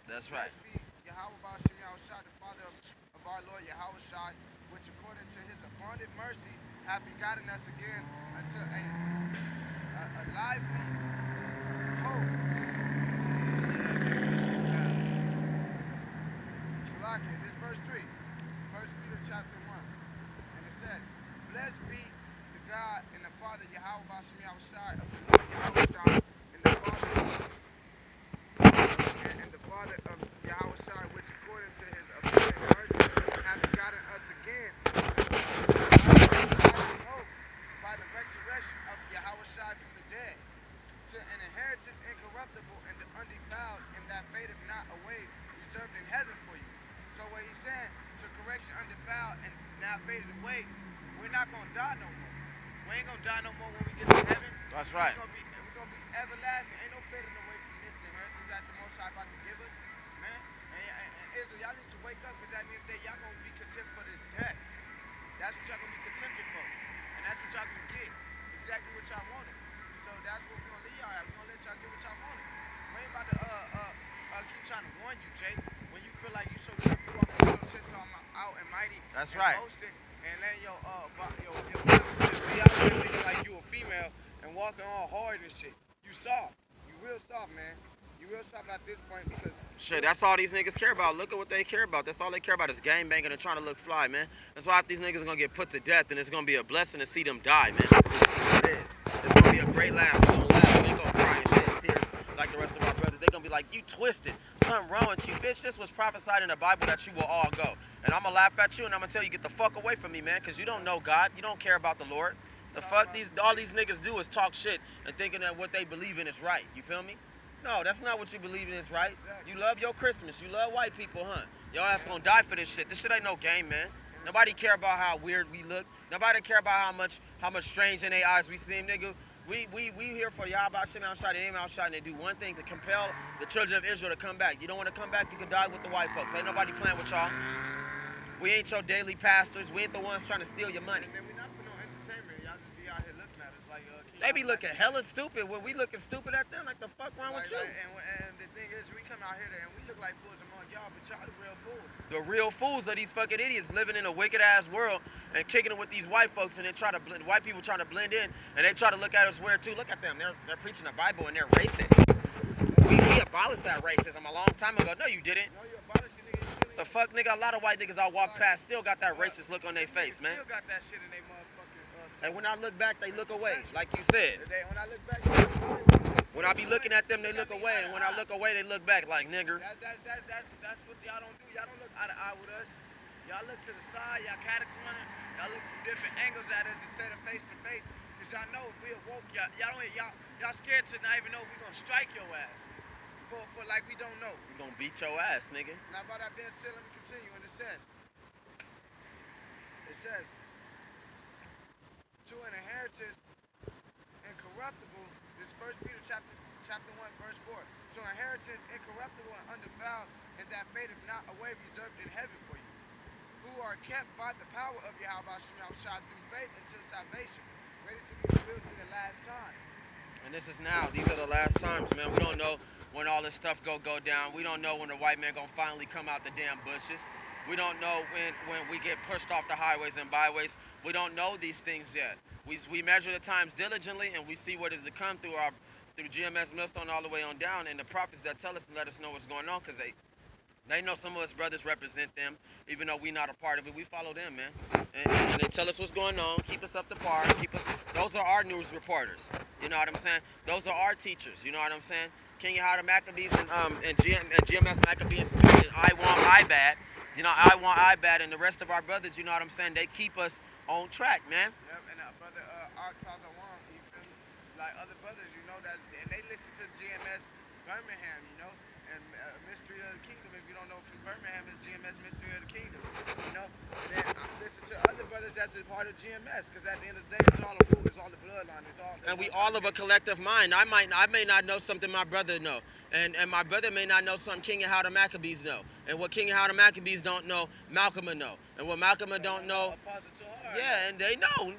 That's right. Blessed be Yahawa Bashim Yahushua, the Father of our Lord Yahushua, which according to his abundant mercy hath begotten us again unto a lively hope. Shalakia, this verse 3, 1 Peter chapter 1. And it said, Blessed be the God and the Father Yahweh Bashim Yahushua of the Lord Yahushua, and the Father and the Father of Yahushua, which according to his abundant mercy hath begotten us again hope by the resurrection of Yahushua from the dead, to an inheritance incorruptible and undefiled, and that fadeth not away, reserved in heaven for you. So what he's saying, to correction undefiled and now faded away, we're not gonna die no more. We ain't gonna die no more when we get to heaven. That's right. We're gonna be everlasting. Ain't no fading away from this inheritance that the Most High about to give us, man. And Israel, y'all need to wake up, because at the end of the day, y'all gonna be content for this death. That's what y'all gonna be contented for, and that's what y'all gonna get. Exactly what y'all wanted. So that's what we're gonna leave y'all at. We're gonna let y'all get what y'all wanted. We ain't about to keep trying to warn you, Jake. When you feel like you so good, you walking with your chest out and mighty. That's and right. Boasting and letting your be out there thinking like you a female and walking all hard and shit. You soft. You real soft, man. You real soft at this point because Shit, that's all these niggas care about. Look at what they care about. That's all they care about is gang banging and trying to look fly, man. That's why if these niggas gonna get put to death, and it's gonna be a blessing to see them die, man. It is. It's gonna be a great laugh. We're gonna laugh. We ain't gonna cry and shed tears like the rest of our brothers. They gonna be like, you twisted. Something wrong with you, bitch. This was prophesied in the Bible that you will all go. And I'm gonna laugh at you, and I'm gonna tell you, get the fuck away from me, man, because you don't know God. You don't care about the Lord. The fuck all these niggas do is talk shit and thinking that what they believe in is right. You feel me? No, that's not what you believe in is right. You love your Christmas. You love white people, huh? Your ass gonna die for this shit. This shit ain't no game, man. Nobody care about how weird we look. Nobody care about how much strange in their eyes we seem, nigga. We here for Yahweh Shem outside and outside, and they do one thing to compel the children of Israel to come back. You don't want to come back, you can die with the white folks. Ain't nobody playing with y'all. We ain't your daily pastors. We ain't the ones trying to steal your money. And we're not for no entertainment. Y'all just be out here looking at us like They be looking hella stupid when we looking stupid at them. Like the fuck wrong with you? And the thing is, we come out here and we look like fools among y'all, but y'all the real fools. The real fools are these fucking idiots living in a wicked ass world and kicking it with these white folks, and they try to blend, white people trying to blend in, and they try to look at us weird too. Look at them. They're preaching the Bible and they're racist. We abolished that racism a long time ago. No, you didn't. No, you abolished it, nigga. The fuck, nigga, a lot of white niggas I walk past still got that racist look on their face, man. Still got that shit in their motherfucking And when I look back, they look away, like you said. When I look back, when I be looking at them, they look away, and when I look away, they look back like nigger. That's what y'all don't do. Y'all don't look eye to eye with us. Y'all look to the side. Y'all catacomb. Y'all look from different angles at us instead of face to face. Cause y'all know if we awoke, y'all scared to not even know we gonna strike your ass. For like we don't know. We gonna beat your ass, nigga. Now by that being said, let me continue. And it says, to an inheritance incorruptible. This 1 Peter chapter 1 verse 4. To an inheritance incorruptible and undefiled, and that fadeth not away, reserved in heaven for you, who are kept by the power of Yahweh Shem Yahushua through faith until salvation, ready to be revealed in the last time. And this is now. These are the last times, man. We don't know when all this stuff go down. We don't know when the white man gonna finally come out the damn bushes. We don't know when we get pushed off the highways and byways. We don't know these things yet. We measure the times diligently, and we see what is to come through GMS Millstone all the way on down, and the prophets that tell us and let us know what's going on, because they know some of us brothers represent them, even though we're not a part of it. We follow them, man. And they tell us what's going on, keep us up to par, those are our news reporters. You know what I'm saying? Those are our teachers, you know what I'm saying? King Yahawa Maccabees and GMS Maccabees and I Want IBAD, you know, I Want IBAD, and the rest of our brothers, you know what I'm saying? They keep us on track, man. Yep, and brother Arkansas One, you feel me? Like other brothers, you know, that, and they listen to GMS Birmingham, you know, and Mystery of the Kingdom. If you don't know, from Birmingham is GMS Mystery of the Kingdom, you know. Then I listen to other brothers that's a part of GMS, because at the end of the day, it's all a food, it's all the bloodline, and we all of a collective mind. I may not know something my brother know, and my brother may not know something King Yahawa Maccabees know, and what King Yahawa Maccabees don't know, Malcolm will know, and what Malcolm don't know. Yeah, and they know.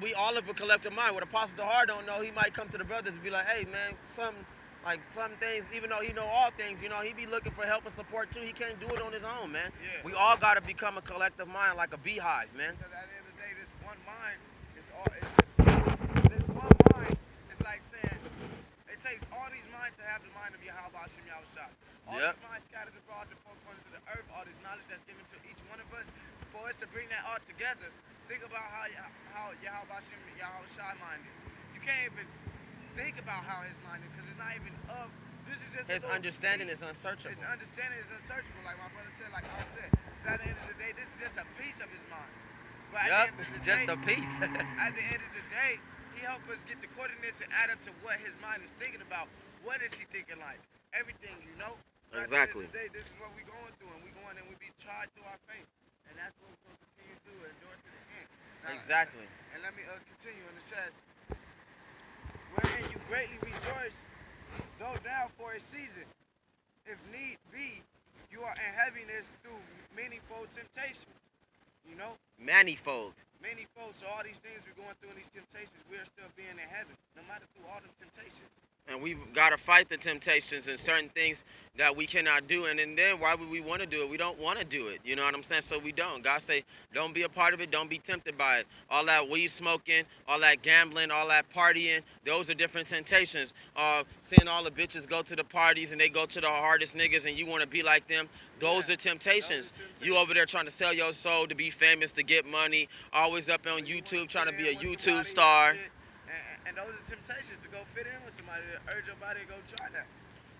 We all of a collective mind. What Apostle Tahar don't know, he might come to the brothers and be like, hey, man, Like some things, even though he know all things, you know, he be looking for help and support too. He can't do it on his own, man. Yeah. We all gotta become a collective mind, like a beehive, man. Because at the end of the day, this one mind is all. This one mind is like saying it takes all these minds to have the mind of Yahawa Hashem Yahushua. All Yep. these minds scattered abroad the four corners of the earth, all this knowledge that's given to each one of us, for us to bring that all together, think about how Yahawa Hashem Yahushua mind is. You can't even think about how his mind is because it's not even of. This is just His understanding is unsearchable. His understanding is unsearchable, like my brother said, like I said. At the end of the day, this is just a piece of his mind. But Yep, at the end of the just day, a piece. at the end of the day, he helped us get the coordinates and add up to what his mind is thinking about. What is he thinking like? Everything, you know? So Exactly. At the end of the day, this is what we're going through, and we're going and we be tried through our faith. And that's what we're going to continue to do and endure to the end. Now, Exactly. And let me continue, and it says, wherein you greatly rejoice, though now for a season, if need be, you are in heaviness through manifold temptations. You know? Manifold. Manifold. So all these things we're going through in these temptations, we are still being in heaven, no matter through all them temptations. And we've got to fight the temptations and certain things that we cannot do. And then why would we want to do it? We don't want to do it. You know what I'm saying? So we don't. God say, don't be a part of it. Don't be tempted by it. All that weed smoking, all that gambling, all that partying, those are different temptations. Seeing all the bitches go to the parties and they go to the hardest niggas and you want to be like them. Those are temptations. You over there trying to sell your soul to be famous, to get money, always up on YouTube trying to be a YouTube star. And those are temptations to go fit in with somebody, to urge your body to go try that.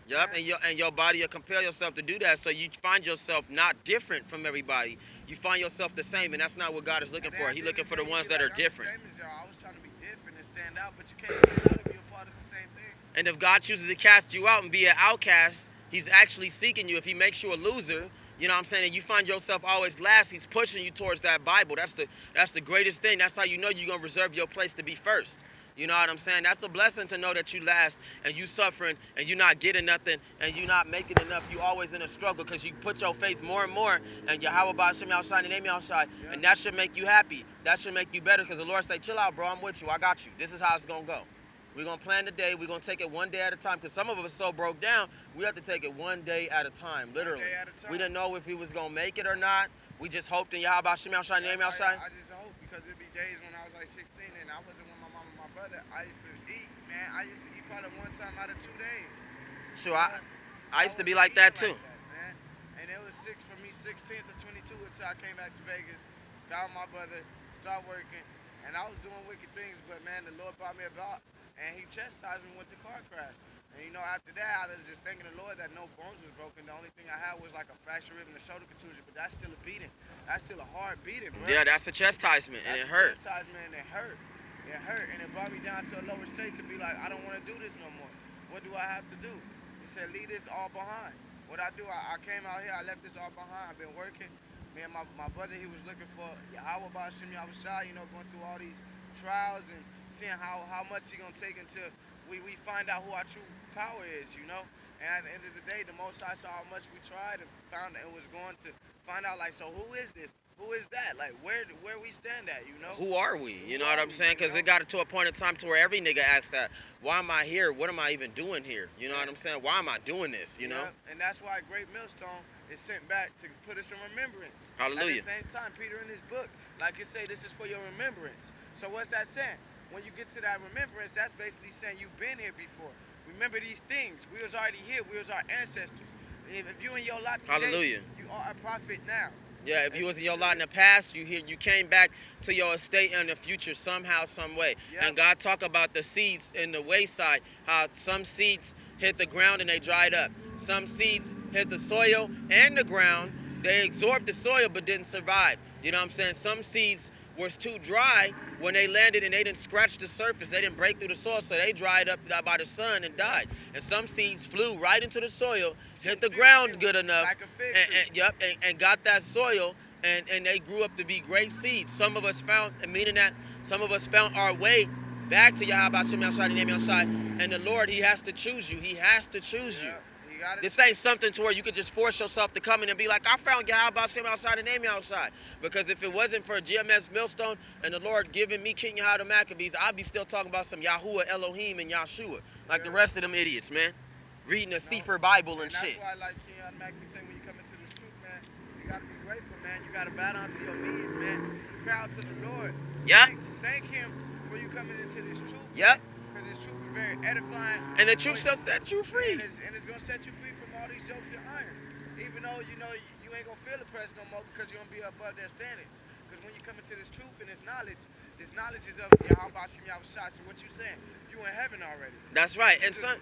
Yep, and your body will compel yourself to do that, so you find yourself not different from everybody. You find yourself the same, and that's not what God is looking for. He's looking for the ones that are different. I was trying to be different and stand out, but you can't stand out if you're a part of the same thing. And if God chooses to cast you out and be an outcast, he's actually seeking you. If he makes you a loser, you know what I'm saying, and you find yourself always last, he's pushing you towards that Bible. That's the greatest thing. That's how you know you're going to reserve your place to be first. You know what I'm saying? That's a blessing to know that you last and you suffering and you not getting nothing and you not making enough. You always in a struggle because you put your faith more and more and Yahawa Hashem Yahushua and name Yahushua, and that should make you happy. That should make you better because the Lord say, chill out, bro. I'm with you. I got you. This is how it's going to go. We're going to plan the day. We're going to take it one day at a time because some of us so broke down, we have to take it one day at a time, literally. One day at a time. We didn't know if he was going to make it or not. We just hoped in Yahawa Hashem Yahushua and name Yahushua. I just hope because it'd be days when I was like 16 and I wasn't with my mom and my brother. I used to eat, man. I used to eat probably one time out of 2 days. Sure, I used to be like that too. Man. And it was for me 16 to 22 until I came back to Vegas, got with my brother, started working, and I was doing wicked things, but man, the Lord brought me about, and he chastised me with the car crash. And you know, after that, I was just thanking the Lord that no bones was broken. The only thing I had was like a fractured rib and a shoulder contusion, but that's still a beating. That's still a hard beating, bro. Yeah, that's a chastisement, and it hurt. Chastisement, and it hurt. It hurt, and it brought me down to a lower state to be like, I don't want to do this no more. What do I have to do? He said, leave this all behind. What I do, I came out here, I left this all behind. I've been working. Me and my brother, he was looking for Yahawa Hashem Yahushua, you know, going through all these trials and seeing how much he gonna take until we find out who our true power is, you know. And at the end of the day, the Most High saw how much we tried and found that it was going to find out, like, so who is this? Who is that? Like, where we stand at, you know? Who are we? You know what I'm saying? Because it got to a point in time to where every nigga asks that, why am I here? What am I even doing here? You know what I'm saying? Why am I doing this, you know? And that's why Great Millstone is sent back to put us in remembrance. Hallelujah. At the same time, Peter in his book, like you say, this is for your remembrance. So what's that saying? When you get to that remembrance, that's basically saying you've been here before. Remember these things. We was already here. We was our ancestors. If you in your lot today, hallelujah, you are a prophet now. Yeah, if you was in your lot in the past, you came back to your estate in the future somehow, some way. Yep. And God talk about the seeds in the wayside, how some seeds hit the ground and they dried up. Some seeds hit the soil and the ground. They absorbed the soil but didn't survive. You know what I'm saying? Some seeds was too dry when they landed and they didn't scratch the surface. They didn't break through the soil, so they dried up by the sun and died. And some seeds flew right into the soil, hit the ground good enough, and got that soil, and they grew up to be great seeds. Some of us found, meaning that some of us found our way back to Yahawa Hashem Yahushua, and the Lord, he has to choose you. He has to choose you. This ain't something to where you could just force yourself to come in and be like, I found Yahawa Hashem Yahushua and name Yahushua. Because if it wasn't for GMS Millstone and the Lord giving me King Yahawa the Maccabees, I'd be still talking about some Yahuwah, Elohim, and Yahshua, like the rest of them idiots, man. reading a No. Sefer Bible and And that's shit. why, like King automatically say, when you come into this truth, man, you gotta be grateful, man. You gotta bow down to your knees, man. Cry out to the Lord. Yep. Thank Him for you coming into this truth. Yep. Because this truth is very edifying. And the truth shall set you free. And it's gonna set you free from all these yokes and irons. Even though you know you ain't gonna feel the press no more because you're gonna be above their standards. Because when you come into this truth and this knowledge is of Yahawa Shem Yahushua. So what you saying? You in heaven already. That's right. And son,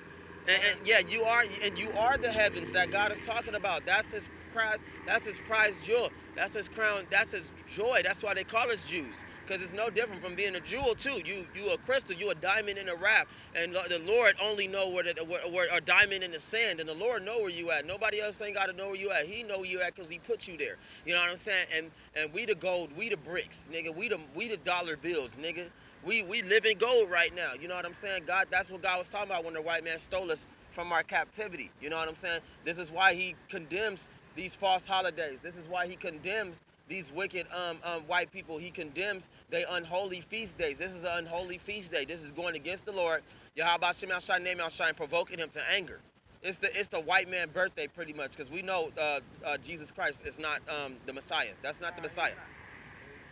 and yeah, you are the heavens that God is talking about. That's his prize. That's his prize jewel. That's his crown. That's his joy. That's why they call us Jews. Because it's no different from being a jewel too. You a crystal. You a diamond in a rough. And the Lord only know where a diamond in the sand. And the Lord know where you at. Nobody else ain't got to know where you at. He know where you at because he put you there. You know what I'm saying? And we the gold. We the bricks, nigga. We the dollar bills, nigga. We live in gold right now. You know what I'm saying? God, that's what God was talking about when the white man stole us from our captivity. You know what I'm saying? This is why he condemns these false holidays. This is why he condemns these wicked white people. He condemns their unholy feast days. This is an unholy feast day. This is going against the Lord. Yahawa Shem Yahushua name Yahushua, provoking him to anger. It's the white man birthday pretty much, because we know Jesus Christ is not the Messiah. That's not the Messiah.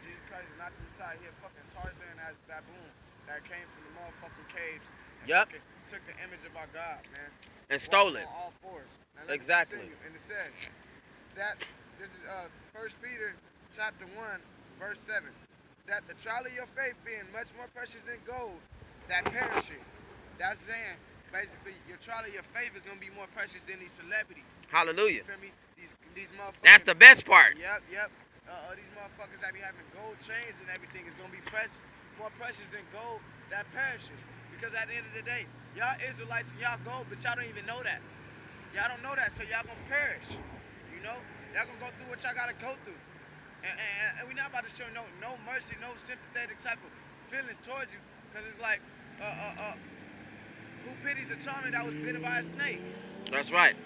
Jesus Christ is not the Messiah. He a fucking Tarzan as baboon that came from the motherfucking caves. Yep. Took the image of our God, man. And stole it. On all fours. Exactly. And it says that this is 1 Peter chapter 1 verse 7, that the trial of your faith being much more precious than gold that perishing. That's saying basically your trial of your faith is gonna be more precious than these celebrities. Hallelujah. You feel me? These motherfuckers. That's the best part. Yep. These motherfuckers that be having gold chains and everything is gonna be more precious than gold that perishes. Because at the end of the day, y'all Israelites and y'all gold, but y'all don't even know that. Y'all don't know that, so y'all gonna perish. You know? Y'all gonna go through what y'all gotta go through. And we're not about to show no mercy, no sympathetic type of feelings towards you. Because it's like, who pities a charmer that was bitten by a snake? That's right.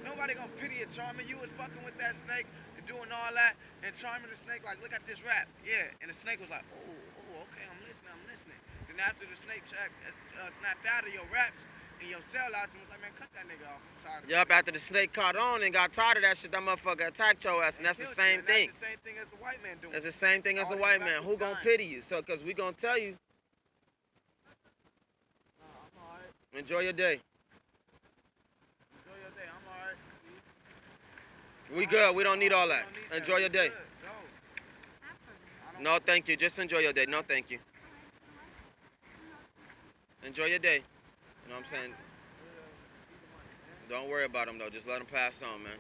Nobody gonna pity a charmer. You was fucking with that snake and doing all that, and charming the snake like, look at this rap. Yeah, and the snake was like, oh, okay, I'm listening. Then after the snake snapped out of your raps and your sellouts and was like, man, cut that nigga off. I'm tired of Yup, after the snake caught on and got tired of that shit, that motherfucker attacked your ass, and that's the same thing. That's the same thing as the white man doing. That's the same thing as the white man. Who gonna pity you? So, because we gonna tell you, I'm alright. enjoy your day. Enjoy your day. I'm alright. We good. We don't need all that. Enjoy your day. No. No, thank you. Just enjoy your day. No, thank you. Enjoy your day. You know what I'm saying? Don't worry about them, though. Just let them pass on, man.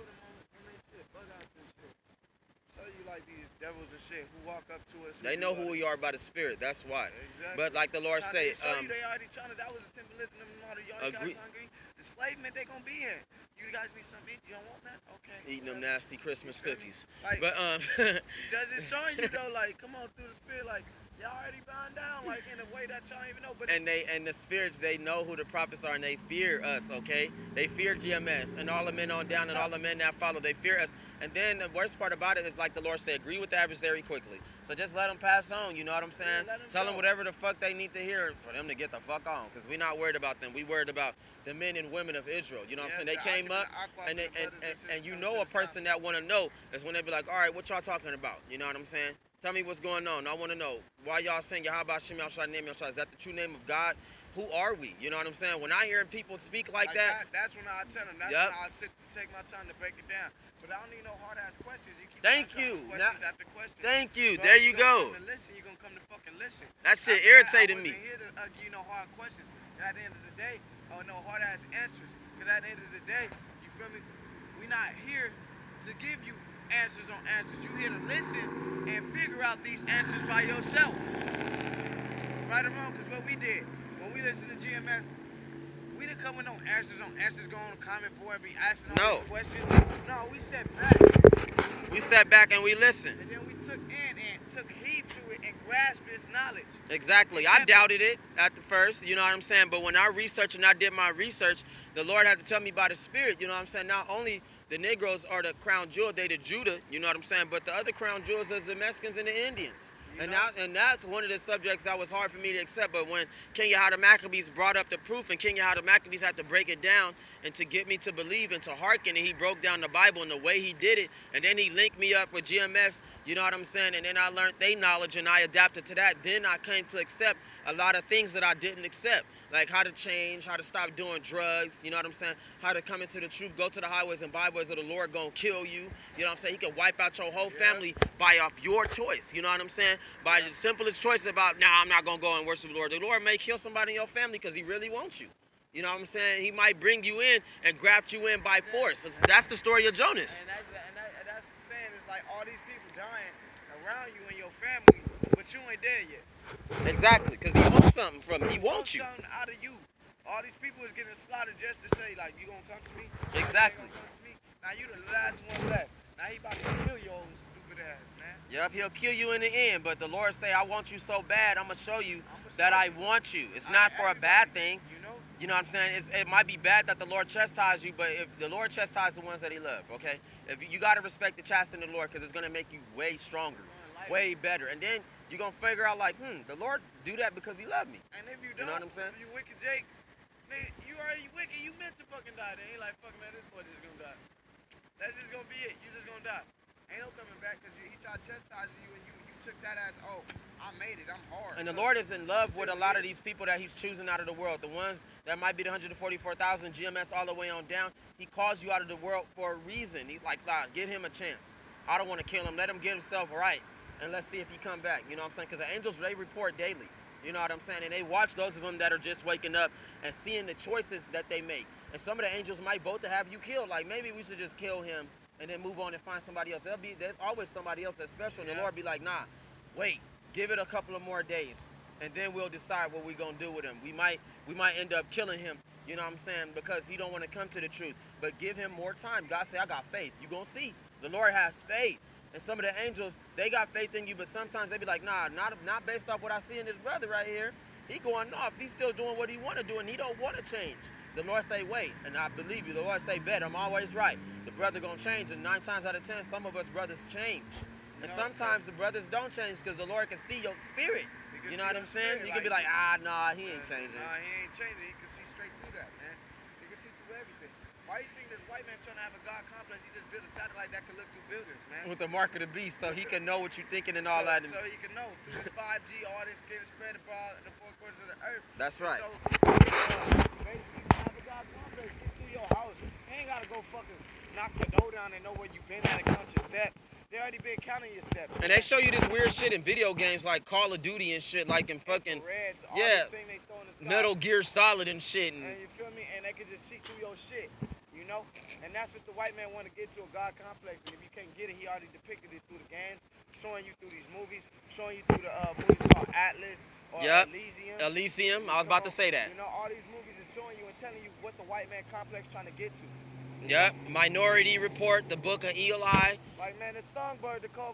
Show you like these devils and shit who walk up to us. They know who we are by the Spirit. That's why. Exactly. But like the Lord say, they already trying to. That was a symbolism of all the y'all guys hungry. Enslavement, they gonna be here. You guys need something to eat? You don't want that? Okay. Eating them nasty Christmas cookies. Like, but does it show you though? Like, come on through the Spirit. Like, y'all already bound down. Like in a way that y'all even know. But and the spirits, they know who the prophets are, and they fear us. Okay, they fear GMS and all the men on down and all the men that follow. They fear us. And then the worst part about it is, like the Lord said, agree with the adversary quickly. So just let them pass on, you know what I'm saying? Yeah, Tell them whatever the fuck they need to hear for them to get the fuck on. Because we're not worried about them. We worried about the men and women of Israel. You know what I'm saying? They came up, and you know a person that want to know is when they be like, all right, what y'all talking about? You know what I'm saying? Tell me what's going on. I want to know. Why y'all saying Yahawa Shem Yahushua name Yahushua? Is that the true name of God? Who are we? You know what I'm saying? When I hear people speak like that, that's when I tell them. That's when I take my time to break it down. But I don't need no hard-ass questions. You keep thank you. Questions after questions. Thank you. So there you go. You're going to come to fucking listen. That shit irritated me. I wasn't here to give you no hard questions. And at the end of the day, no hard-ass answers. Because at the end of the day, you feel me? We're not here to give you answers on answers. You're here to listen and figure out these answers by yourself. Right or wrong? Because what we did, when we listened to GMS, we didn't come with no answers going on the comment board and be asking all these questions. No, we sat back. We sat back and we listened. And then we took heed to it and grasped its knowledge. Exactly. I doubted it at the first, you know what I'm saying? But when I researched and I did my research, the Lord had to tell me by the Spirit, you know what I'm saying? Not only the Negroes are the crown jewel, they the Judah, you know what I'm saying? But the other crown jewels are the Mexicans and the Indians. And that's one of the subjects that was hard for me to accept. But when King Yahawa Maccabees brought up the proof, and King Yahawa Maccabees had to break it down and to get me to believe and to hearken, and he broke down the Bible and the way he did it, and then he linked me up with GMS, you know what I'm saying? And then I learned their knowledge and I adapted to that. Then I came to accept a lot of things that I didn't accept, like how to change, how to stop doing drugs, you know what I'm saying? How to come into the truth, go to the highways and byways of the Lord gonna kill you, you know what I'm saying? He can wipe out your whole family by off your choice, you know what I'm saying? By the simplest choice about, nah, I'm not gonna go and worship the Lord. The Lord may kill somebody in your family because he really wants you. You know what I'm saying? He might bring you in and graft you in by force. That's the story of Jonas. And that's the saying. It's like all these people dying around you and your family, but you ain't dead yet. Exactly, because he wants something from you. He wants you. Something out of you. All these people is getting slaughtered just to say, like, you gonna come to me? Exactly. You gonna come to me? Now you the last one left. Now he about to kill your old stupid ass, man. Yep, he'll kill you in the end, but the Lord say, I want you so bad, I'm going to show you that I want you. It's not for a bad thing. You know what I'm saying? It might be bad that the Lord chastise you, but if the Lord chastises the ones that he loves, okay? If you got to respect the chastening of the Lord because it's going to make you way stronger, way better. And then you're going to figure out like, the Lord do that because he loved me. And if you don't, you know what I'm saying? If you wicked Jake, nigga, you already wicked. You meant to fucking die. They ain't like, fuck man, this boy just going to die. That's just going to be it. You just going to die. Ain't no coming back because he tried chastising you and you took that as, oh, I made it, I'm hard. And the Lord is in love with a lot of these people that he's choosing out of the world. The ones that might be the 144,000 GMS all the way on down. He calls you out of the world for a reason. He's like, nah, give him a chance. I don't want to kill him. Let him get himself right. And let's see if he come back. You know what I'm saying? Because the angels, they report daily. You know what I'm saying? And they watch those of them that are just waking up and seeing the choices that they make. And some of the angels might vote to have you killed. Like, maybe we should just kill him and then move on and find somebody else. There's always somebody else that's special. And the Lord be like, nah, wait, give it a couple of more days. And then we'll decide what we're going to do with him. We might end up killing him, you know what I'm saying, because he don't want to come to the truth. But give him more time. God say, I got faith. You're going to see. The Lord has faith. And some of the angels, they got faith in you, but sometimes they be like, nah, not based off what I see in this brother right here. He going off. He's still doing what he want to do, and he don't want to change. The Lord say, wait, and I believe you. The Lord say, bet, I'm always right. The brother going to change, and 9 times out of 10, some of us brothers change. And sometimes the brothers don't change because the Lord can see your spirit. You know what I'm saying? You can be like, nah, he ain't changing. Nah, he ain't changing. He can see straight through that, man. He can see through everything. Why do you think this white man trying to have a God complex? He just built a satellite that can look through buildings, man. With the mark of the beast, so he can know what you're thinking and all that. So he can know through this 5G, all this getting spread about the 4 quarters of the earth. That's right. So basically, have a God complex. See through your house. You ain't gotta go fucking knock your door down and know where you been at and count your steps. They already been counting your steps. And they show you this weird shit in video games like Call of Duty and shit, like in fucking Metal Gear Solid and shit. And you feel me? And they can just see through your shit, you know? And that's what the white man want to get to, a God complex. And if you can't get it, he already depicted it through the games, showing you through these movies, showing you through the movies called Atlas or Elysium. I was about to say that. You know, all these movies are showing you and telling you what the white man complex trying to get to. Yep, Minority Report, the Book of Eli. Like, man, the Songbird, the cover.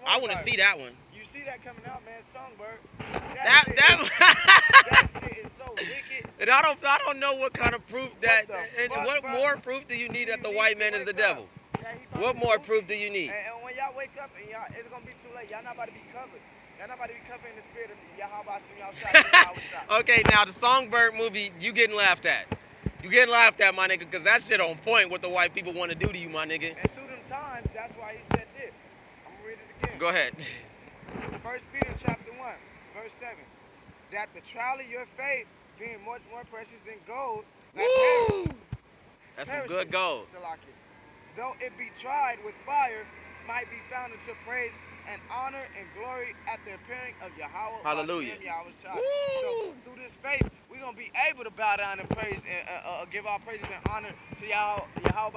I want to see that one. You see that coming out, man, Songbird. That shit is so wicked. And I don't know what kind of proof that. And what more proof do you need that the white man is the devil? What more proof do you need? And when y'all wake up and it's gonna be too late. Y'all not about to be covered. Y'all not about to be covered in the spirit of Yahawa. Okay, now the Songbird movie, you getting laughed at. You getting laughed at, my nigga, because that shit on point what the white people want to do to you, my nigga. And through them times, that's why he said this. I'm going to read it again. Go ahead. 1 Peter chapter 1, verse 7. That the trial of your faith, being much more precious than gold, that that's some good gold. Though it be tried with fire, might be found unto praise and honor and glory at the appearing of Yahawa. Hallelujah. So through this faith, we're going to be able to bow down and praise and give our praises and honor to Yahawa,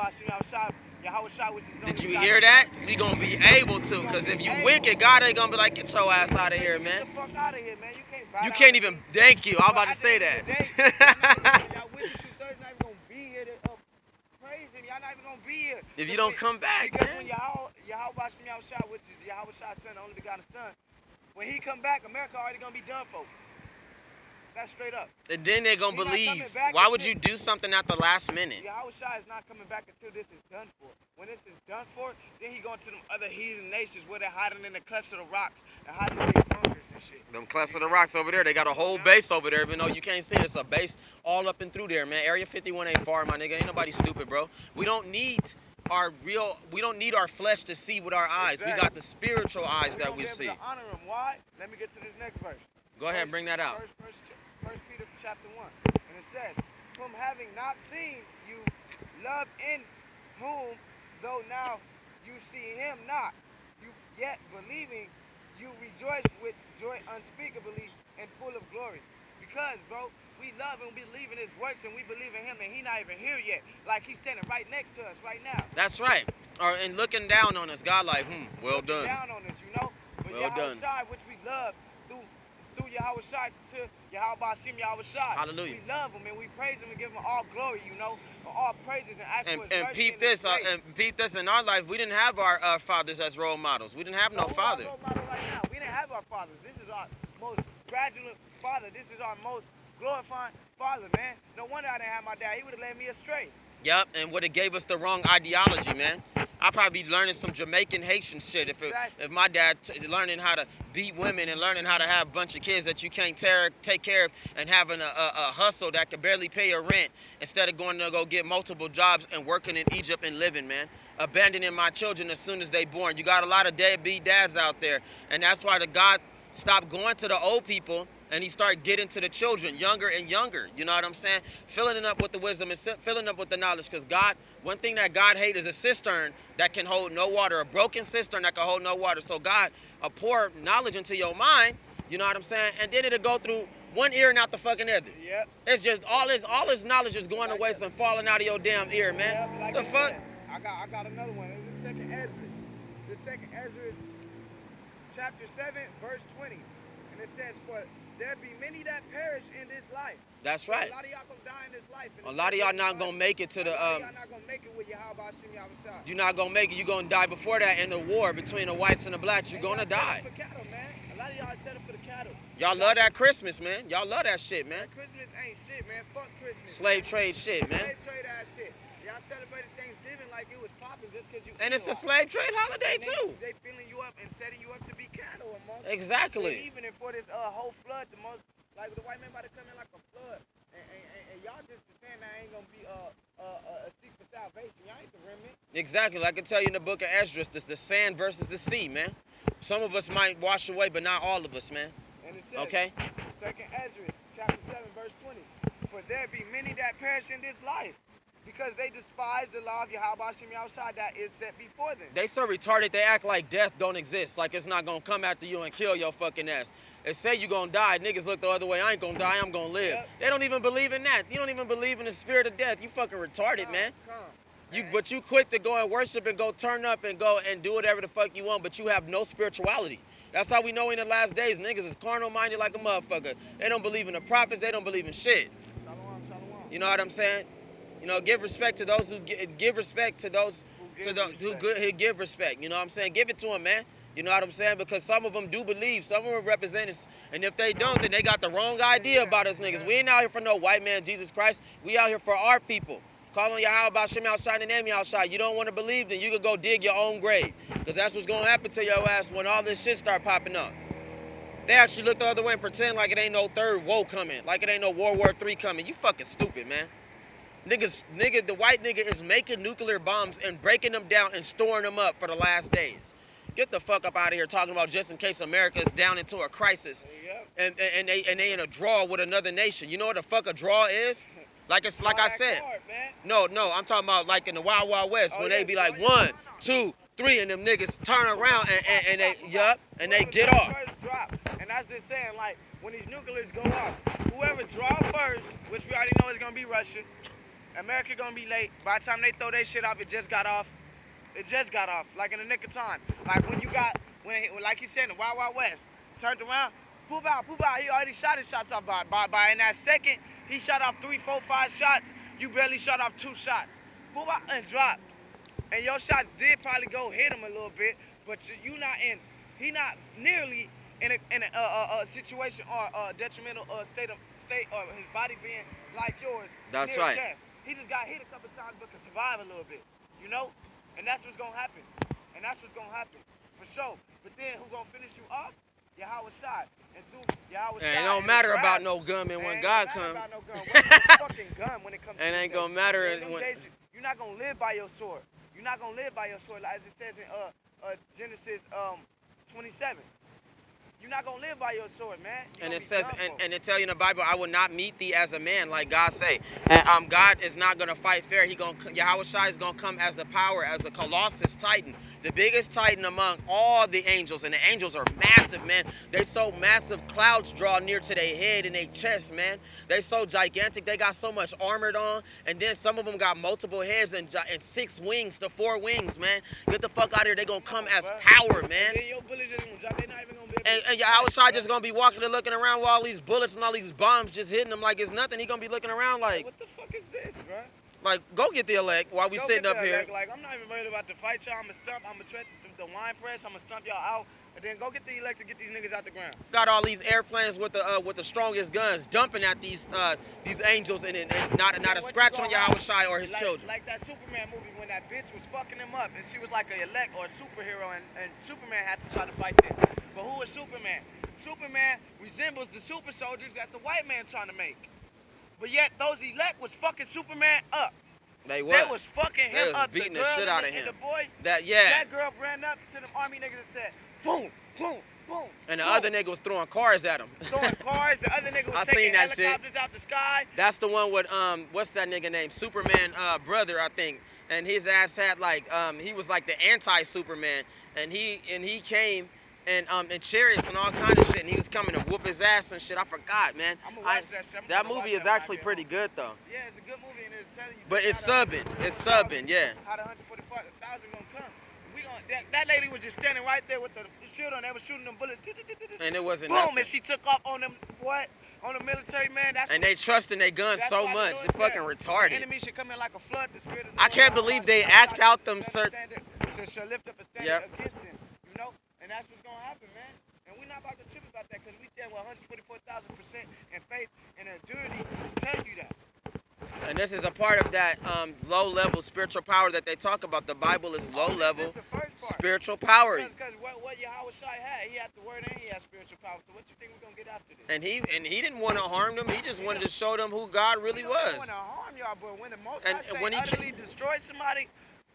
which is Did you hear that? We going to be able to, because if you wicked, God ain't going to be like, get your ass out of here, man. Get the fuck out of here, man. You can't even, thank you. I'm about to say that. Y'all witness two-thirds not even going to be here to praise him. Y'all not even going to be here. If you don't come back, because man. When Yahawa, which is Yahawa's son, the only begotten son, when he come back, America already going to be done for. That's straight up. And then they're going to He not believe. coming back Why would until- you do something at the last minute? Yahawa is not coming back until this is done for. When this is done for, then he going to them other heathen nations where they're hiding in the clefts of the rocks and hiding in their bunkers and shit. Them clefts of the rocks over there, they got a whole base over there, even though you can't see it. It's a base all up and through there, man. Area 51 ain't far, my nigga. Ain't nobody stupid, bro. We don't need our flesh to see with our eyes. Exactly. We got the spiritual eyes that we We're see. able to honor him. Why? Let me get to this next verse. Go ahead and bring that out. First Peter chapter 1. And it says, whom having not seen you love, in whom though now you see him not, you yet believing, you rejoice with joy unspeakably and full of glory. Because, bro, we love and believe in his works and we believe in him and he not even here yet. Like he's standing right next to us right now. That's right. And looking down on us, God like, well done. Down on us, you know? But Well done. Yahawa, which we love through Yahawa to Yahawa Hashem Yahawa. Hallelujah. We love him and we praise him and give him all glory, you know, for all praises and ask for his And mercy peep and his this, grace. and peep this. In our life, we didn't have our fathers as role models. We didn't have no who father. our role model right now? We didn't have our fathers. This is our most graduate father. This is our most glorifying father, man. No wonder I didn't have my dad. He would have led me astray. Yep, and would have gave us the wrong ideology, man. I'd probably be learning some Jamaican Haitian shit if my dad learning how to beat women and learning how to have a bunch of kids that you can't take care of and having a hustle that can barely pay your rent instead of going to go get multiple jobs and working in Egypt and living, man. Abandoning my children as soon as they born. You got a lot of deadbeat dads out there, and that's why the God stopped going to the old people and he started getting to the children younger and younger. You know what I'm saying? Filling it up with the wisdom and filling up with the knowledge. Because God, one thing that God hates is a cistern that can hold no water, a broken cistern that can hold no water. So God pour knowledge into your mind, you know what I'm saying? And then it'll go through one ear and out the fucking other. Yep. It's just all his knowledge is going to waste and falling out of your damn ear, man. Yep, like the fuck? Said, I got another one. It's the second Ezra. The second Ezra, chapter 7, verse 20. And it says, for there be many that perish in this life. That's right. A lot of y'all gonna die in this life. A lot of y'all not gonna make it to the y'all not gonna make it with Yahawa Hashem Yahawa. You're not gonna make it. You're gonna die before that in the war between the whites and the blacks. You're gonna die. For cattle, man. A lot of y'all set up for the cattle. Y'all love that Christmas, man. Y'all love that shit, man. Christmas ain't shit, man. Fuck Christmas. Slave trade shit, man. Slave trade ass shit. Y'all celebrated Thanksgiving like it was popping just because you. And it's a slave trade holiday too. They filling you up and setting you up to be cattle amongst. Exactly. Even for this whole flood, the most like the white man about to come in like a flood, and y'all just saying that ain't gonna be a seek for salvation. Y'all ain't the remnant. Exactly. Like I can tell you in the book of Esdras, this the sand versus the sea, man. Some of us might wash away, but not all of us, man. And it says, okay. Second Ezra, chapter 7, verse 20. For there be many that perish in this life, because they despise the law of Yahawa Hashem Yahawa that is set before them. They so retarded, they act like death don't exist, like it's not gonna come after you and kill your fucking ass. They say you gonna die, niggas look the other way, I ain't gonna die, I'm gonna live. Yep. They don't even believe in that. You don't even believe in the spirit of death. You fucking retarded, man. But you quick to go and worship and go turn up and go and do whatever the fuck you want, but you have no spirituality. That's how we know in the last days, niggas is carnal minded like a motherfucker. They don't believe in the prophets, they don't believe in shit. Shalom. You know what I'm saying? You know, give respect to those who give respect to those who give respect. You know what I'm saying? Give it to them, man. You know what I'm saying? Because some of them do believe, some of them represent us. And if they don't, then they got the wrong idea about us niggas. We ain't out here for no white man, Jesus Christ. We out here for our people. Call on Yahawa Hashem outside and name outside. You don't want to believe, then you can go dig your own grave. Because that's what's going to happen to your ass when all this shit start popping up. They actually look the other way and pretend like it ain't no third woe coming. Like it ain't no World War III coming. You fucking stupid, man. Nigga, the white nigga is making nuclear bombs and breaking them down and storing them up for the last days. Get the fuck up out of here talking about just in case America is down into a crisis. Yep. And they in a draw with another nation. You know what the fuck a draw is? Like it's like I said. Hard, No, I'm talking about like in the Wild Wild West when they be like 1, 2, 3 and them niggas turn around and they get off. First drop. And that's just saying, like, when these nuclears go off, whoever draw first, which we already know is gonna be Russia, America gonna be late. By the time they throw their shit off, it just got off. It just got off, like in the nick of time. Like when like you said, in the Wild Wild West, turned around, poop out. He already shot his shots off by in that second. He shot off 3, 4, 5 shots. You barely shot off 2 shots. Poop out and dropped. And your shots did probably go hit him a little bit, but he not nearly in a situation or a detrimental state state or his body being like yours. That's near right. Death. He just got hit a couple times but could survive a little bit. You know? And that's what's gonna happen. And that's what's gonna happen. For sure. But then who gonna finish you off? Yahawa shot. And through Yahawa shot. It don't matter about no gunman when God comes. About no gun. What's a fucking gun when it comes to It ain't gonna matter when. You're not gonna live by your sword. You're not gonna live by your sword, as it says in Genesis 27. You're not gonna live by your sword, man. And it says, and it tell you in the Bible, I will not meet thee as a man, like God say. And God is not gonna fight fair. Yahawa Shai is gonna come as the power, as the Colossus Titan, the biggest Titan among all the angels. And the angels are massive, man. They so massive, clouds draw near to their head and their chest, man. They so gigantic. They got so much armored on, and then some of them got multiple heads and 6 wings to 4 wings, man. Get the fuck out of here. They gonna come as power, man. And your bullets just gonna drop. They not even gonna be able and Yahawa Shai just gonna be walking and looking around with all these bullets and all these bombs just hitting him like it's nothing. He gonna be looking around like, what the fuck is this, bro? Like, go get the elect while we sitting up here. Like, I'm not even worried about the fight, y'all. I'm gonna stump. I'm gonna tread the wine press. I'm gonna stump y'all out, and then go get the elect to get these niggas out the ground. Got all these airplanes with the strongest guns dumping at these angels, and not a scratch on Yahawa Shai or his children. Like that Superman movie when that bitch was fucking him up, and she was like an elect or a superhero, and Superman had to try to fight them. But who is Superman? Superman resembles the super soldiers that the white man trying to make. But yet those elect was fucking Superman up. They was fucking him was up. Beating the shit out of him. And the boy, that girl ran up to the army niggas and said, boom, boom, boom. And the other nigga was throwing cars at him. Throwing cars. The other nigga was taking helicopters out the sky. That's the one with what's that nigga name? Superman brother, I think. And his ass had like he was like the anti-Superman, and he came. And chariots and all kind of shit, and he was coming to whoop his ass and shit. I forgot, man. I'm gonna watch that shit. That movie is actually pretty good though. Yeah, it's a good movie, and it's telling you. But it's subbing. It's subbing, yeah. How the 145,000 gonna come? That lady was just standing right there with the shield on. They was shooting them bullets. And it wasn't boom, nothing. And she took off on them on the military, man. And they trust in their guns so much. It's fucking retarded. The enemy should come in like a flood. The spirit of the I can't believe they act out them certain. Shall lift up a standard against them, you know. And that's what's gonna happen, man. And we're not about to trip about that because we stand with 144,000% in faith and endurance to tell you that. And this is a part of that low-level spiritual power that they talk about. The Bible is low-level spiritual power. Because what Yahawa Shai had, he had the word and he had spiritual power. So what you think we're going to get after this? And he didn't want to harm them. He just wanted to show them who God really was. He didn't want to harm y'all, but when the Most High utterly destroyed somebody,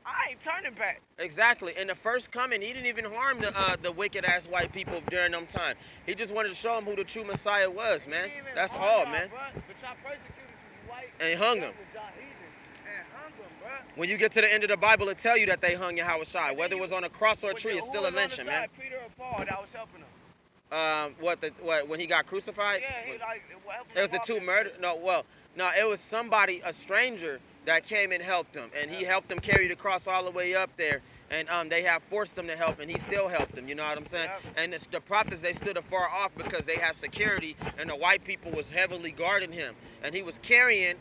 I ain't turning back. Exactly. In the first coming, he didn't even harm the wicked ass white people during them time. He just wanted to show them who the true Messiah was, man. That's all, man. But y'all persecuted you white. And hung them. And hung them, bro. When you get to the end of the Bible, it tell you that they hung Yahawa Shai. Whether it was on a cross or a tree, it's still a lynching, man. Peter or Paul that was helping him. What when he got crucified? Yeah, he like it was the two murder. No, it was somebody, a stranger, that came and helped him, and he helped them carry the cross all the way up there, and they have forced him to help, and he still helped them. You know what I'm saying? Yep. And it's the prophets, they stood afar off because they had security, and the white people was heavily guarding him, and he was carrying.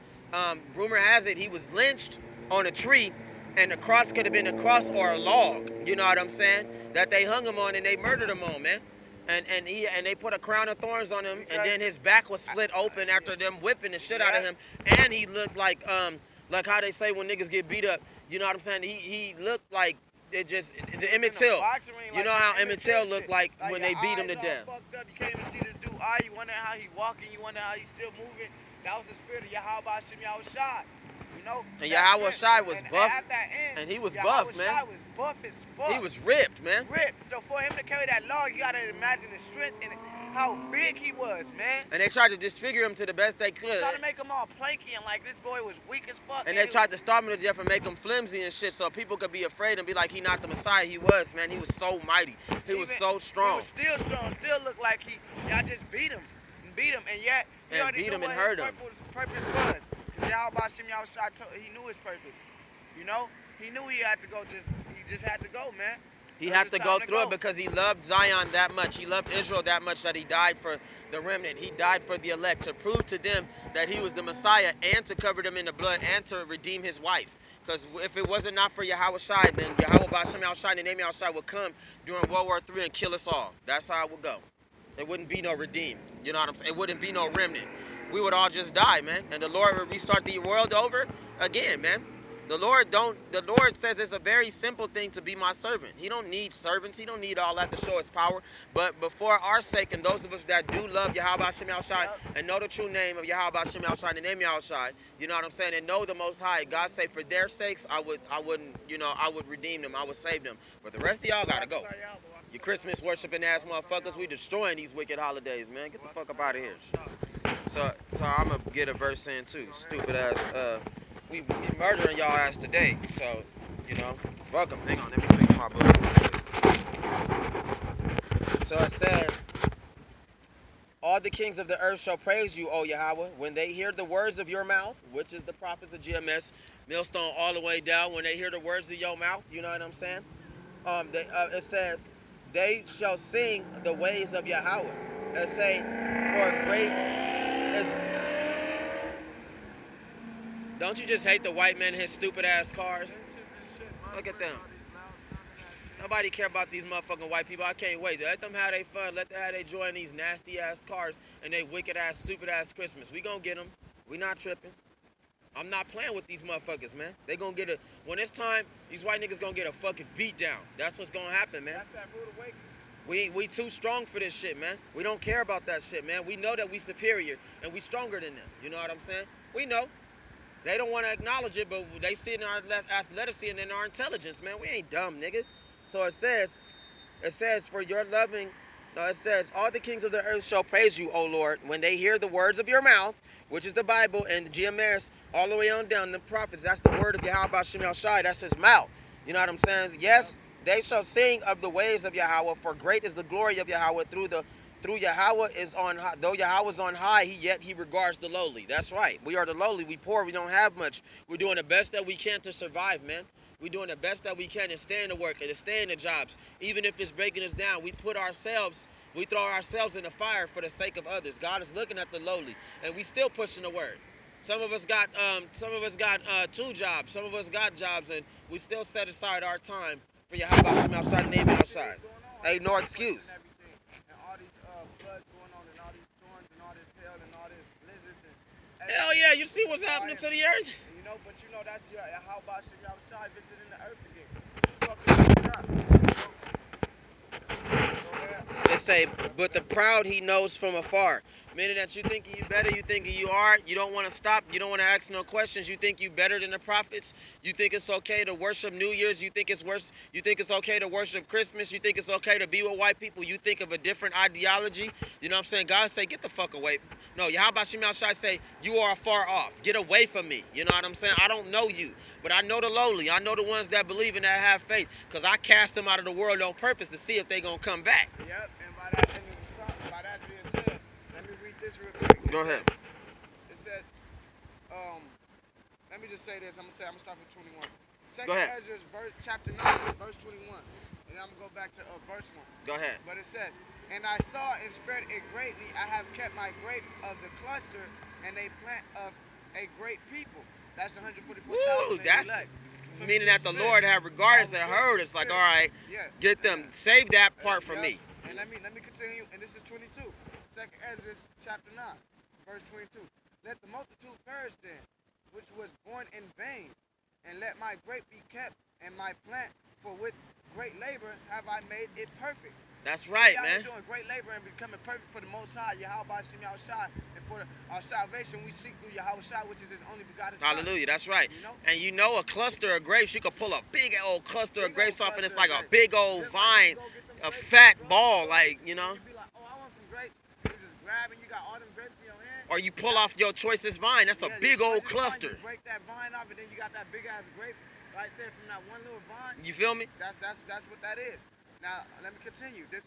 Rumor has it he was lynched on a tree, and the cross could have been a cross or a log. You know what I'm saying? That they hung him on and they murdered him on, man. And they put a crown of thorns on him, and then his back was split open after them whipping the shit out of him, and he looked like how they say when niggas get beat up. You know what I'm saying? He looked like it just the Emmett Till. You know how Emmett Till looked like when they beat him to death. Fucked up. You can't even see this dude eye. You wonder how he walking. You wonder how he's still moving. That was the spirit of Yahawa Shai. You know. And Yahawa Shai was buff. At that end, and he was buff, man. Yahawa Shai was buff as fuck. He was ripped, man. Ripped. So for him to carry that log, you gotta imagine the strength and how big he was, man. And they tried to disfigure him to the best they could. They tried to make him all planky and like this boy was weak as fuck. And they tried to starve him to death and make him flimsy and shit so people could be afraid and be like, he not the Messiah. He was, man. He was so mighty. He was so strong. He was still strong. Still looked like y'all just beat him. And yet, he already beat him knew and what hurt his him. purpose was. Because he knew his purpose. You know? He knew he had to go he just had to go, man. He had to go through it because he loved Zion that much. He loved Israel that much that he died for the remnant. He died for the elect to prove to them that he was the Messiah and to cover them in the blood and to redeem his wife. Because if it wasn't not for Yahawa Shai, then Yahawa Bashem Yahawa and the name Yahawa Shai would come during World War III and kill us all. That's how it would go. There wouldn't be no redeemed. You know what I'm saying? It wouldn't be no remnant. we would all just die, man. And the Lord would restart the world over again, man. The Lord says it's a very simple thing to be my servant. He don't need servants. He don't need all that to show his power. But before our sake and those of us that do love Yahweh Shem Shai and know the true name of Yahweh Shem Shai, the name Yahweh Shai, you know what I'm saying, and know the Most High, God say for their sakes I would redeem them. I would save them. But the rest of y'all gotta go. You Christmas worshiping ass motherfuckers, we destroying these wicked holidays, man. Get the fuck up out of here. So I'm gonna get a verse in too. Stupid ass. We murdering y'all ass today. So, fuck 'em. Hang on, let me fix my book. So it says, all the kings of the earth shall praise you, O Yahweh, when they hear the words of your mouth, which is the prophets of GMS, Millstone all the way down. When they hear the words of your mouth, you know what I'm saying? It says, they shall sing the ways of Yahweh. It say, for great is... Don't you just hate the white man and his stupid ass cars? Look at them. Nobody care about these motherfucking white people. I can't wait. Let them have their fun. Let them have their joy in these nasty ass cars and they wicked ass, stupid ass Christmas. We gonna get them. We not tripping. I'm not playing with these motherfuckers, man. They gonna get a... When it's time, these white niggas gonna get a fucking beat down. That's what's gonna happen, man. That's that rude awakening. We too strong for this shit, man. We don't care about that shit, man. We know that we superior and we stronger than them. You know what I'm saying? We know. They don't want to acknowledge it, but they see it in our athleticism and in our intelligence, man. We ain't dumb, nigga. So it says, for your loving... No, it says, all the kings of the earth shall praise you, O Lord, when they hear the words of your mouth, which is the Bible, and the GMS, all the way on down, the prophets. That's the word of Yahweh Shem Shai. That's his mouth. You know what I'm saying? Yes, they shall sing of the ways of Yahweh, for great is the glory of Yahweh through Yahweh is on high. Though Yahweh is on high, yet he regards the lowly. That's right. We are the lowly. We poor. We don't have much. We're doing the best that we can to survive, man. We're doing the best that we can to stay in the work and to stay in the jobs. Even if it's breaking us down, we throw ourselves in the fire for the sake of others. God is looking at the lowly, and we still pushing the word. Some of us got 2 jobs. Some of us got jobs, and we still set aside our time for Yahweh Shem outside the name outside. Ain't no excuse. And all these floods going on, and all these storms, and all this hail, and all this blizzards, and Hell yeah, you see what's happening to the earth? But that's how about Shai visiting the earth again. It say, but the proud he knows from afar. Meaning that you thinking you better, you thinking you are, you don't want to stop, you don't want to ask no questions, you think you better than the prophets, you think it's okay to worship New Year's, you think it's okay to worship Christmas, you think it's okay to be with white people, you think of a different ideology, you know what I'm saying? God say, get the fuck away. No, Yahweh Shem Shai say, you are far off, get away from me, you know what I'm saying? I don't know you, but I know the lowly, I know the ones that believe and that have faith, because I cast them out of the world on purpose to see if they gonna come back. Yep, and by that being said, let me read this real quick. Go ahead. It says, let me just say this. I'm gonna start with 21. Go ahead. Ezra, chapter 9, verse 21, and I'm gonna go back to verse 1. Go ahead. But it says, and I saw and spread it greatly. I have kept my grape of the cluster and a plant of a great people. That's 144,000. That's meaning that the Lord have regarded and heard. It's like, all right, get them, save that part for me. And let me continue. And this is 22. Second Ezra, chapter 9, verse 22. Let the multitude perish then, which was born in vain, and let my grape be kept and my plant, for with great labor have I made it perfect. That's right, man. Doing great labor and becoming perfect for the Most High, Yahweh Shem Shai, and for our salvation we seek through Yahweh Shai, which is his only begotten Son. Hallelujah, that's right. And a cluster of grapes, you could pull a big old cluster of grapes off, and it's like a big old vine, a fat ball, like, You be like, oh, I want some grapes. You just grab and you got all them grapes in your hand. Or you pull off your choicest vine. That's a big old cluster. You break that vine off, and then you got that big ass grape right there from that one little vine. You feel me? That's what that is. Now, let me continue. This is